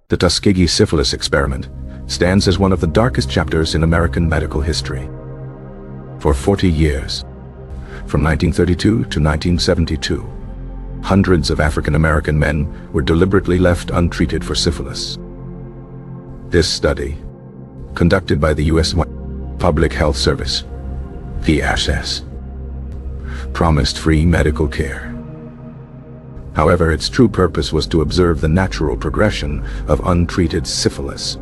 The Tuskegee Syphilis Experiment stands as one of the darkest chapters in American medical history. For 40 years, from 1932 to 1972, hundreds of African American men were deliberately left untreated for syphilis. This study, conducted by the U.S. Public Health Service, PHS, promised free medical care. However, its true purpose was to observe the natural progression of untreated syphilis.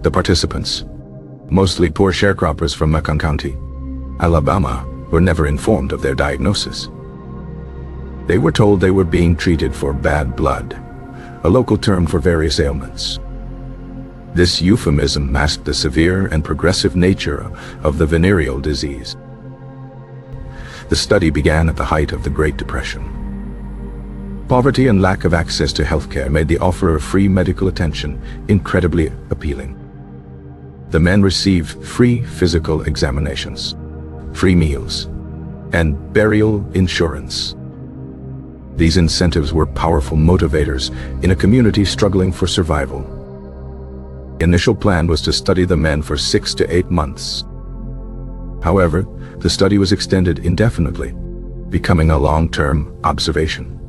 The participants, mostly poor sharecroppers from Macon County, Alabama, were never informed of their diagnosis. They were told they were being treated for bad blood, a local term for various ailments. This euphemism masked the severe and progressive nature of the venereal disease. The study began at the height of the Great Depression. Poverty and lack of access to healthcare made the offer of free medical attention incredibly appealing. The men received free physical examinations, free meals, and burial insurance. These incentives were powerful motivators in a community struggling for survival. The initial plan was to study the men for 6 to 8 months. However, the study was extended indefinitely, becoming a long-term observation.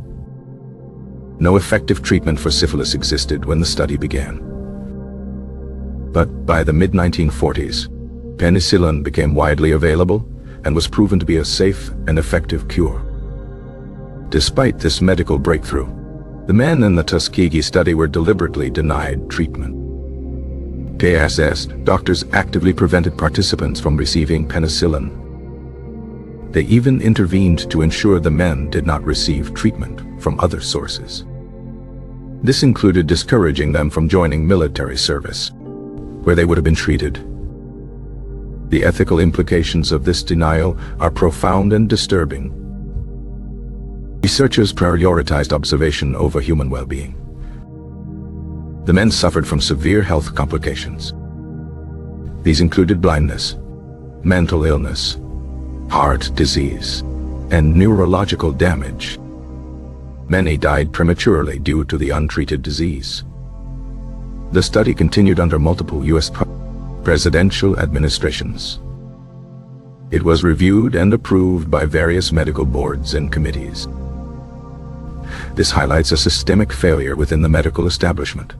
No effective treatment for syphilis existed when the study began. But by the mid-1940s, penicillin became widely available and was proven to be a safe and effective cure. Despite this medical breakthrough, the men in the Tuskegee study were deliberately denied treatment. PSS doctors actively prevented participants from receiving penicillin. They even intervened to ensure the men did not receive treatment from other sources. This included discouraging them from joining military service, where they would have been treated. The ethical implications of this denial are profound and disturbing. Researchers prioritized observation over human well-being. The men suffered from severe health complications. These included blindness, mental illness, heart disease, and neurological damage. Many died prematurely due to the untreated disease. The study continued under multiple U.S. presidential administrations. It was reviewed and approved by various medical boards and committees. This highlights a systemic failure within the medical establishment.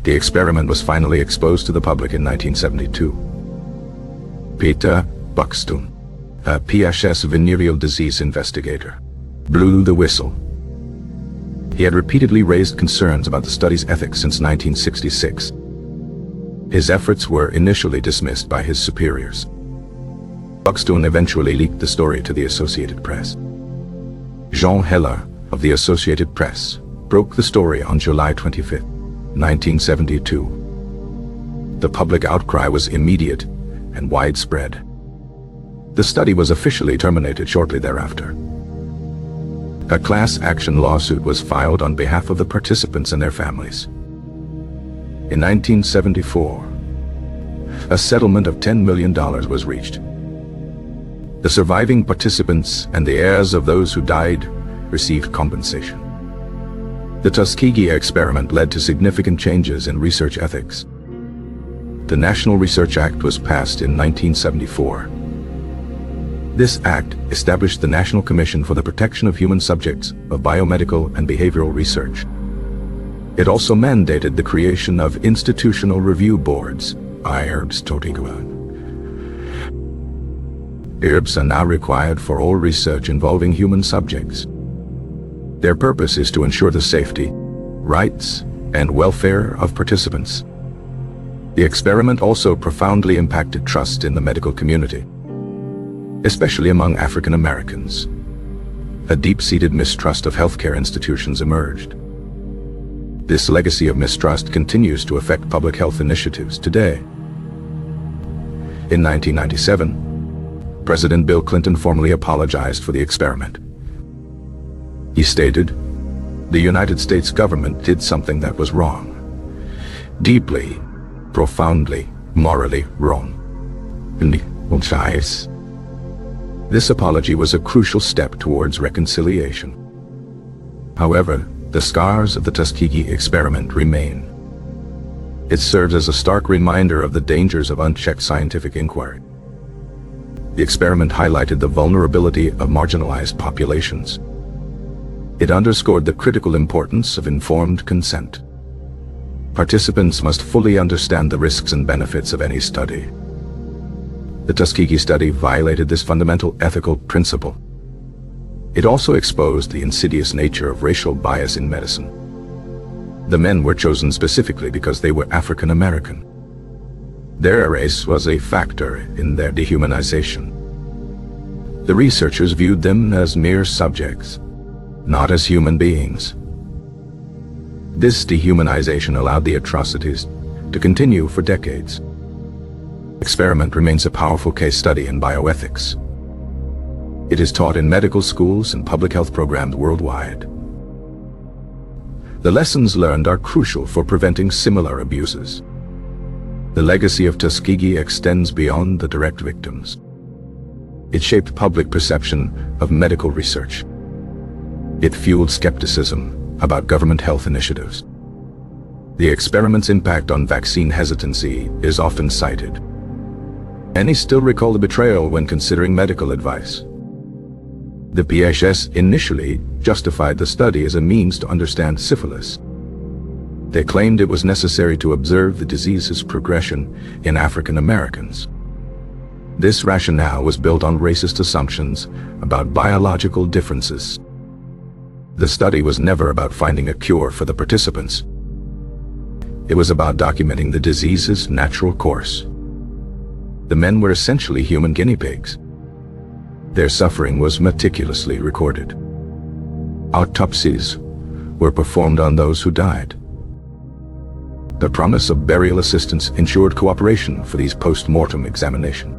The experiment was finally exposed to the public in 1972. Peter Buxton, a PHS venereal disease investigator, blew the whistle. He had repeatedly raised concerns about the study's ethics since 1966. His efforts were initially dismissed by his superiors. Buxton eventually leaked the story to the Associated Press. Jean Heller of the Associated Press broke the story on July 25, 1972. The public outcry was immediate and widespread. The study was officially terminated shortly thereafter. A class action lawsuit was filed on behalf of the participants and their families. In 1974, a settlement of $10 million was reached. The surviving participants and the heirs of those who died received compensation. The Tuskegee Experiment led to significant changes in research ethics. The National Research Act was passed in 1974. This act established the National Commission for the Protection of Human Subjects of Biomedical and Behavioral Research. It also mandated the creation of institutional review boards, IRBs. IRBs are now required for all research involving human subjects. Their purpose is to ensure the safety, rights, and welfare of participants. The experiment also profoundly impacted trust in the medical community, especially among African Americans. A deep-seated mistrust of healthcare institutions emerged. This legacy of mistrust continues to affect public health initiatives today. In 1997, President Bill Clinton formally apologized for the experiment. He stated, "The United States government did something that was wrong. Deeply, profoundly, morally wrong." This apology was a crucial step towards reconciliation. However, the scars of the Tuskegee Experiment remain. It serves as a stark reminder of the dangers of unchecked scientific inquiry. The experiment highlighted the vulnerability of marginalized populations. It underscored the critical importance of informed consent. Participants must fully understand the risks and benefits of any study. The Tuskegee study violated this fundamental ethical principle. It also exposed the insidious nature of racial bias in medicine. The men were chosen specifically because they were African American. Their race was a factor in their dehumanization. The researchers viewed them as mere subjects, not as human beings. This dehumanization allowed the atrocities to continue for decades. The experiment remains a powerful case study in bioethics. It is taught in medical schools and public health programs worldwide. The lessons learned are crucial for preventing similar abuses. The legacy of Tuskegee extends beyond the direct victims. It shaped public perception of medical research. It fueled skepticism about government health initiatives. The experiment's impact on vaccine hesitancy is often cited. Many still recall the betrayal when considering medical advice. The PHS initially justified the study as a means to understand syphilis. They claimed it was necessary to observe the disease's progression in African Americans. This rationale was built on racist assumptions about biological differences. The study was never about finding a cure for the participants. It was about documenting the disease's natural course. The men were essentially human guinea pigs. Their suffering was meticulously recorded. Autopsies were performed on those who died. The promise of burial assistance ensured cooperation for these post-mortem examinations.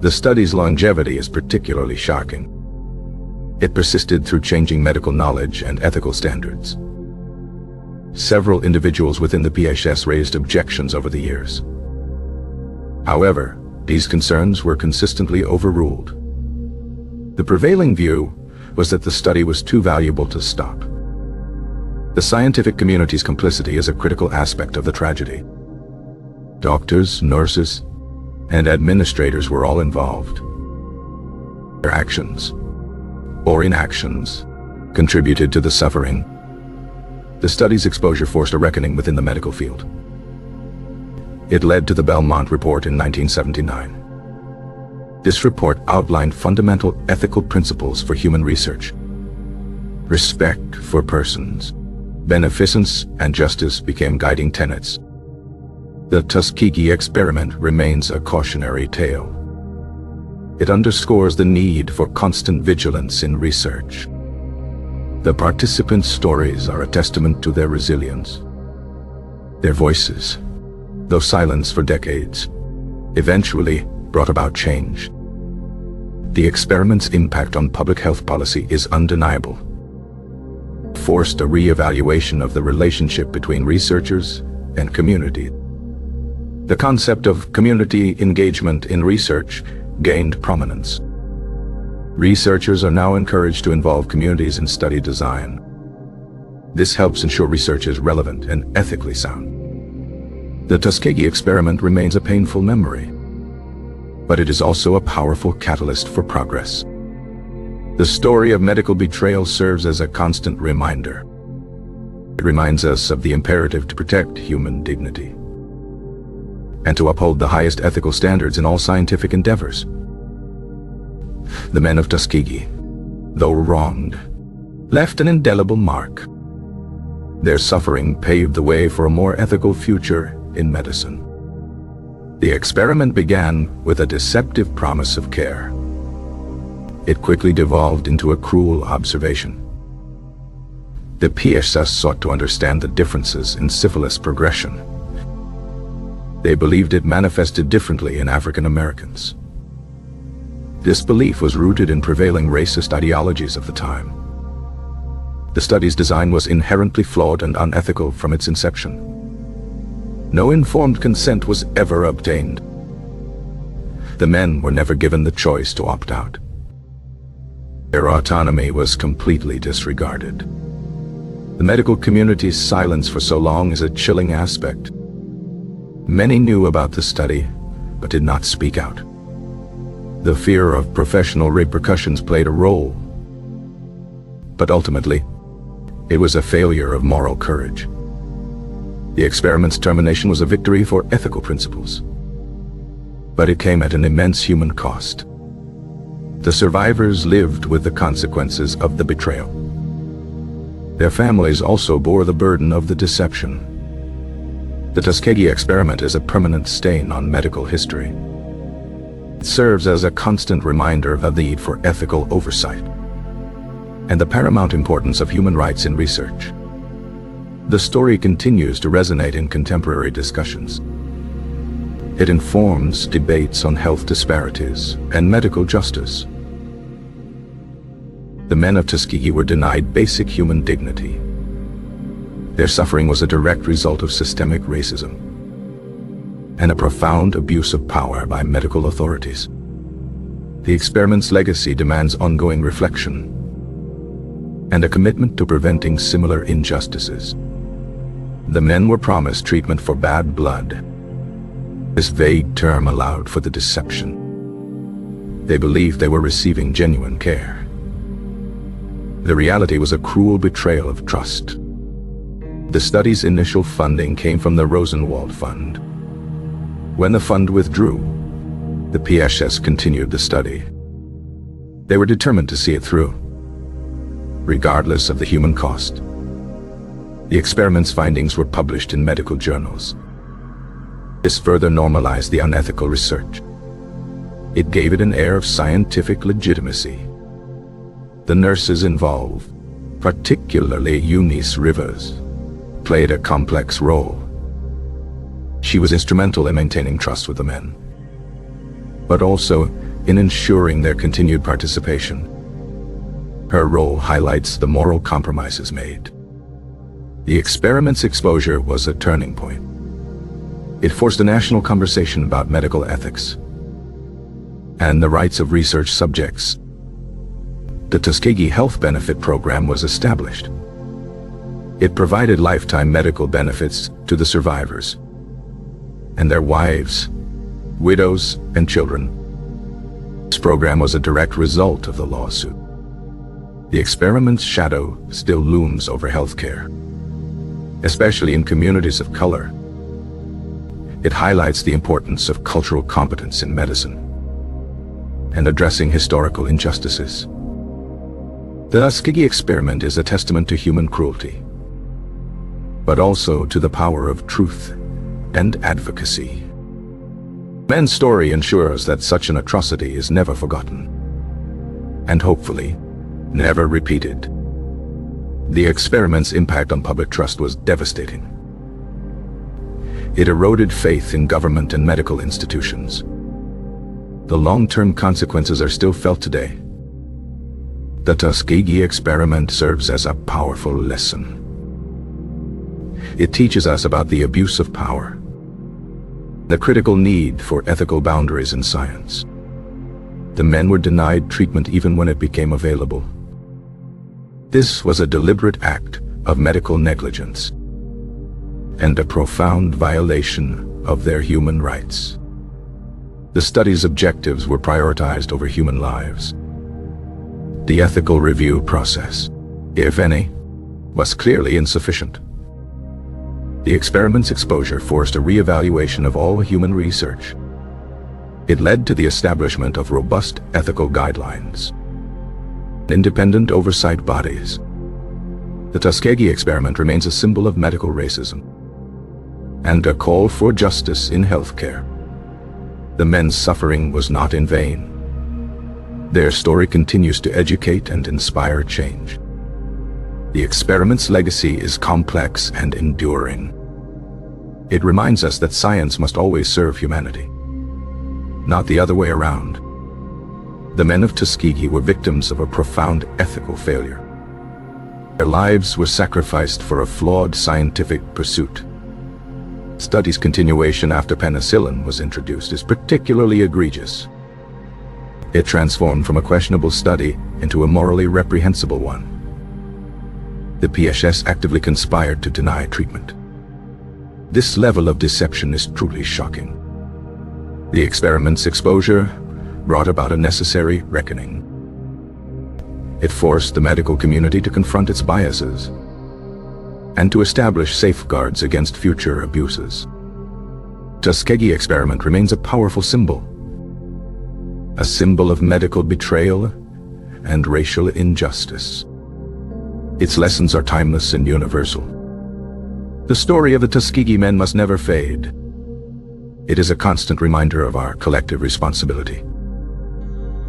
The study's longevity is particularly shocking. It persisted through changing medical knowledge and ethical standards. Several individuals within the PHS raised objections over the years. However, these concerns were consistently overruled. The prevailing view was that the study was too valuable to stop. The scientific community's complicity is a critical aspect of the tragedy. Doctors, nurses, and administrators were all involved. Their actions, or inactions, contributed to the suffering. The study's exposure forced a reckoning within the medical field. It led to the Belmont Report in 1979. This report outlined fundamental ethical principles for human research. Respect for persons, beneficence, and justice became guiding tenets. The Tuskegee Experiment remains a cautionary tale. It underscores the need for constant vigilance in research. The participants' stories are a testament to their resilience. Their voices, though silenced for decades, eventually brought about change. The experiment's impact on public health policy is undeniable. It forced a re-evaluation of the relationship between researchers and community. The concept of community engagement in research gained prominence. Researchers are now encouraged to involve communities in study design. This helps ensure research is relevant and ethically sound. The Tuskegee Experiment remains a painful memory, but it is also a powerful catalyst for progress. The story of medical betrayal serves as a constant reminder. It reminds us of the imperative to protect human dignity and to uphold the highest ethical standards in all scientific endeavors. The men of Tuskegee, though wronged, left an indelible mark. Their suffering paved the way for a more ethical future in medicine. The experiment began with a deceptive promise of care. It quickly devolved into a cruel observation. The PHS sought to understand the differences in syphilis progression. They believed it manifested differently in African Americans. This belief was rooted in prevailing racist ideologies of the time. The study's design was inherently flawed and unethical from its inception. No informed consent was ever obtained. The men were never given the choice to opt out. Their autonomy was completely disregarded. The medical community's silence for so long is a chilling aspect. Many knew about the study, but did not speak out. The fear of professional repercussions played a role. But ultimately, it was a failure of moral courage. The experiment's termination was a victory for ethical principles. But it came at an immense human cost. The survivors lived with the consequences of the betrayal. Their families also bore the burden of the deception. The Tuskegee Experiment is a permanent stain on medical history. It serves as a constant reminder of the need for ethical oversight and the paramount importance of human rights in research. The story continues to resonate in contemporary discussions. It informs debates on health disparities and medical justice. The men of Tuskegee were denied basic human dignity. Their suffering was a direct result of systemic racism and a profound abuse of power by medical authorities. The experiment's legacy demands ongoing reflection and a commitment to preventing similar injustices. The men were promised treatment for bad blood. This vague term allowed for the deception. They believed they were receiving genuine care. The reality was a cruel betrayal of trust. The study's initial funding came from the Rosenwald Fund. When the fund withdrew, the PSS continued the study. They were determined to see it through, regardless of the human cost. The experiment's findings were published in medical journals. This further normalized the unethical research. It gave it an air of scientific legitimacy. The nurses involved, particularly Eunice Rivers, played a complex role. She was instrumental in maintaining trust with the men, but also in ensuring their continued participation. Her role highlights the moral compromises made. The experiment's exposure was a turning point. It forced a national conversation about medical ethics and the rights of research subjects. The Tuskegee Health Benefit Program was established. It provided lifetime medical benefits to the survivors and their wives, widows, and children. This program was a direct result of the lawsuit. The experiment's shadow still looms over healthcare, especially in communities of color. It highlights the importance of cultural competence in medicine and addressing historical injustices. The Tuskegee Experiment is a testament to human cruelty, but also to the power of truth and advocacy. Men's story ensures that such an atrocity is never forgotten, and hopefully, never repeated. The experiment's impact on public trust was devastating. It eroded faith in government and medical institutions. The long-term consequences are still felt today. The Tuskegee Experiment serves as a powerful lesson. It teaches us about the abuse of power, the critical need for ethical boundaries in science. The men were denied treatment even when it became available. This was a deliberate act of medical negligence and a profound violation of their human rights. The study's objectives were prioritized over human lives. The ethical review process, if any, was clearly insufficient. The experiment's exposure forced a re-evaluation of all human research. It led to the establishment of robust ethical guidelines, independent oversight bodies. The Tuskegee Experiment remains a symbol of medical racism and a call for justice in healthcare. The men's suffering was not in vain. Their story continues to educate and inspire change. The experiment's legacy is complex and enduring. It reminds us that science must always serve humanity, not the other way around. The men of Tuskegee were victims of a profound ethical failure. Their lives were sacrificed for a flawed scientific pursuit. Study's continuation after penicillin was introduced is particularly egregious. It transformed from a questionable study into a morally reprehensible one. The PSS actively conspired to deny treatment. This level of deception is truly shocking. The experiment's exposure brought about a necessary reckoning. It forced the medical community to confront its biases and to establish safeguards against future abuses. Tuskegee Experiment remains a powerful symbol, a symbol of medical betrayal and racial injustice. Its lessons are timeless and universal. The story of the Tuskegee men must never fade. It is a constant reminder of our collective responsibility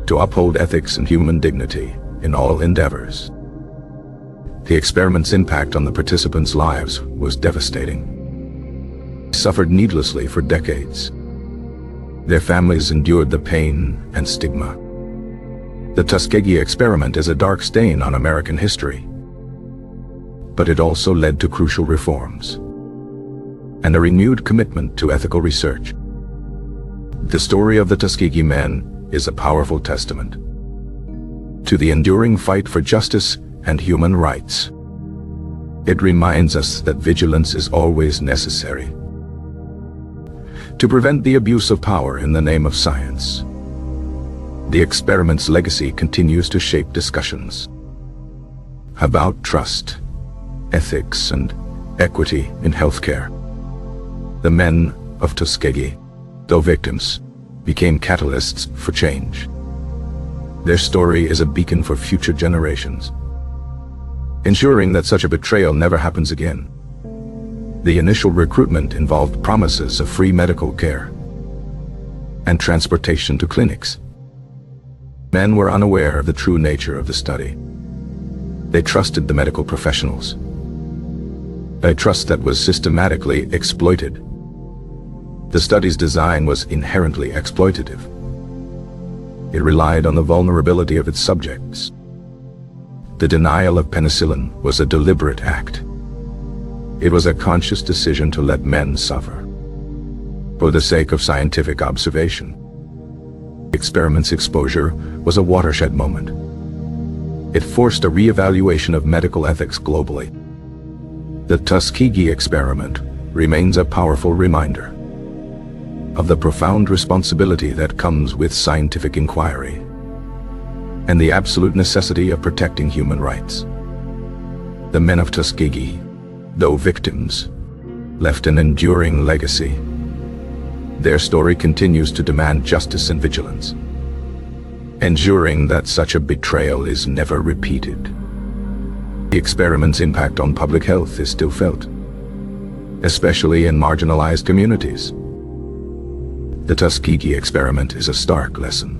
to uphold ethics and human dignity in all endeavors. The experiment's impact on the participants' lives was devastating. They suffered needlessly for decades. Their families endured the pain and stigma. The Tuskegee Experiment is a dark stain on American history, but it also led to crucial reforms and a renewed commitment to ethical research. The story of the Tuskegee men is a powerful testament to the enduring fight for justice and human rights. It reminds us that vigilance is always necessary to prevent the abuse of power in the name of science. The experiment's legacy continues to shape discussions about trust, ethics, and equity in healthcare. The men of Tuskegee, though victims, became catalysts for change. Their story is a beacon for future generations, ensuring that such a betrayal never happens again. The initial recruitment involved promises of free medical care and transportation to clinics. Men were unaware of the true nature of the study. They trusted the medical professionals, a trust that was systematically exploited. The study's design was inherently exploitative. It relied on the vulnerability of its subjects. The denial of penicillin was a deliberate act. It was a conscious decision to let men suffer for the sake of scientific observation. The experiment's exposure was a watershed moment. It forced a re-evaluation of medical ethics globally. The Tuskegee Experiment remains a powerful reminder of the profound responsibility that comes with scientific inquiry and the absolute necessity of protecting human rights. The men of Tuskegee, though victims, left an enduring legacy. Their story continues to demand justice and vigilance, ensuring that such a betrayal is never repeated. The experiment's impact on public health is still felt, especially in marginalized communities. The Tuskegee Experiment is a stark lesson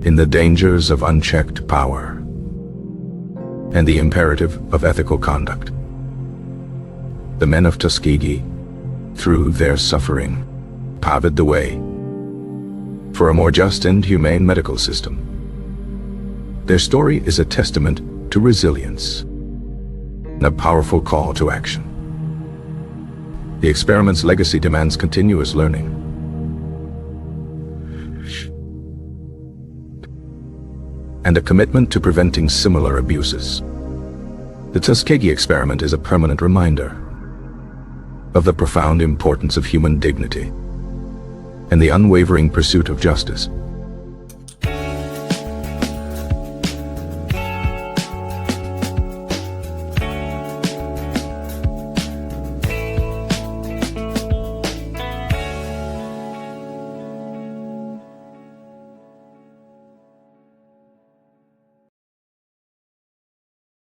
in the dangers of unchecked power and the imperative of ethical conduct. The men of Tuskegee, through their suffering, paved the way for a more just and humane medical system. Their story is a testament to resilience and a powerful call to action. The experiment's legacy demands continuous learning and a commitment to preventing similar abuses. The Tuskegee Experiment is a permanent reminder of the profound importance of human dignity and the unwavering pursuit of justice.